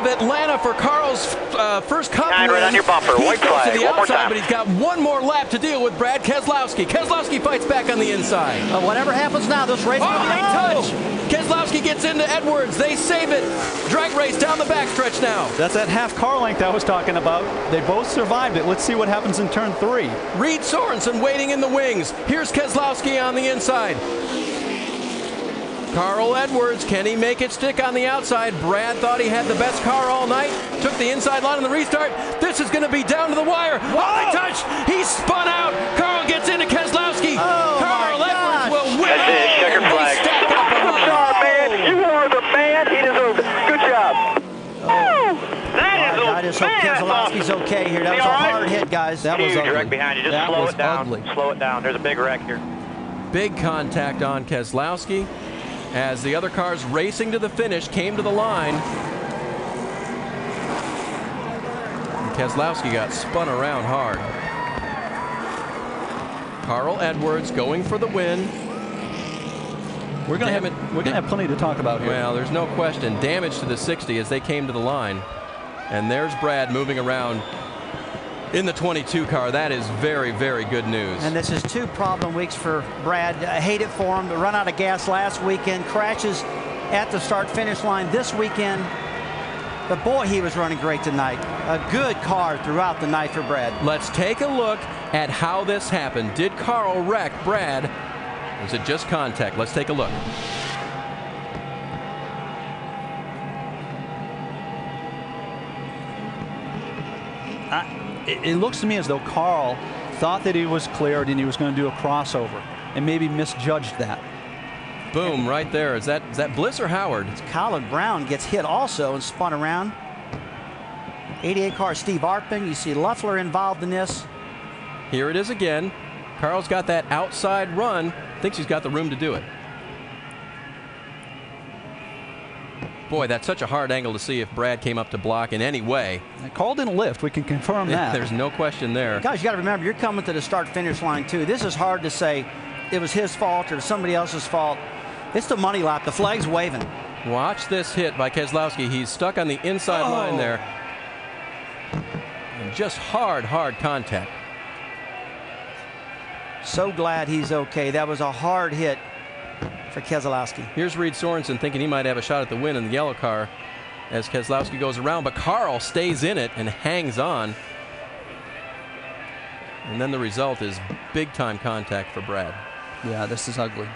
Atlanta for Carl's first Cup win. Right on your bumper. He White goes flag. to the One more outside, time. but he's got one more lap to deal with Brad Keselowski. Keselowski fights back on the inside. Whatever happens now, this race will be High touch. Keselowski gets into Edwards. They save it. Drag race down the backstretch now. That's that half car length I was talking about. They both survived it. Let's see what happens in turn 3. Reed Sorensen waiting in the wings. Here's Keselowski on the inside. Carl Edwards, can he make it stick on the outside? Brad thought he had the best car all night. Took the inside line on the restart. This is going to be down to the wire. High touch. He spun out. Carl gets into Keselowski. Carl Edwards will win. That's it. Checker flag. Good job, man. You are the man. He deserves it. Good job. I just hope Keselowski's okay here. That was a hard hit, guys. That was Huge ugly. wreck behind you. Just That slow was it down. ugly. Slow it down. There's a big wreck here. Big contact on Keselowski as the other cars racing to the finish came to the line. And Keselowski got spun around hard. Carl Edwards going for the win. We're gonna have plenty to talk about here. Well, there's no question. Damage to the 60 as they came to the line. And there's Brad moving around in the 22 car. That is very, very good news. And this is 2 problem weeks for Brad. I hate it for him to run out of gas last weekend. Crashes at the start-finish line this weekend. But boy, he was running great tonight. A good car throughout the night for Brad. Let's take a look at how this happened. Did Carl wreck Brad? Or is it just contact? Let's take a look. It looks to me as though Carl thought that he was cleared and he was going to do a crossover and maybe misjudged that. Boom, right there. Is that Bliss or Howard? Colin Brown gets hit also and spun around. 88 car Steve Arpin. You see Luffler involved in this. Here it is again. Carl's got that outside run. Thinks he's got the room to do it. Boy, that's such a hard angle to see if Brad came up to block in any way. Carl didn't lift. We can confirm that. There's no question there. Guys, you got to remember, you're coming to the start-finish line, too. This is hard to say it was his fault or somebody else's fault. It's the money lap. The flag's waving. Watch this hit by Keselowski. He's stuck on the inside line there. And just hard contact. So glad he's okay. That was a hard hit for Keselowski. Here's Reed Sorensen thinking he might have a shot at the win in the yellow car as Keselowski goes around, but Carl stays in it and hangs on. And then the result is big-time contact for Brad. Yeah, this is ugly.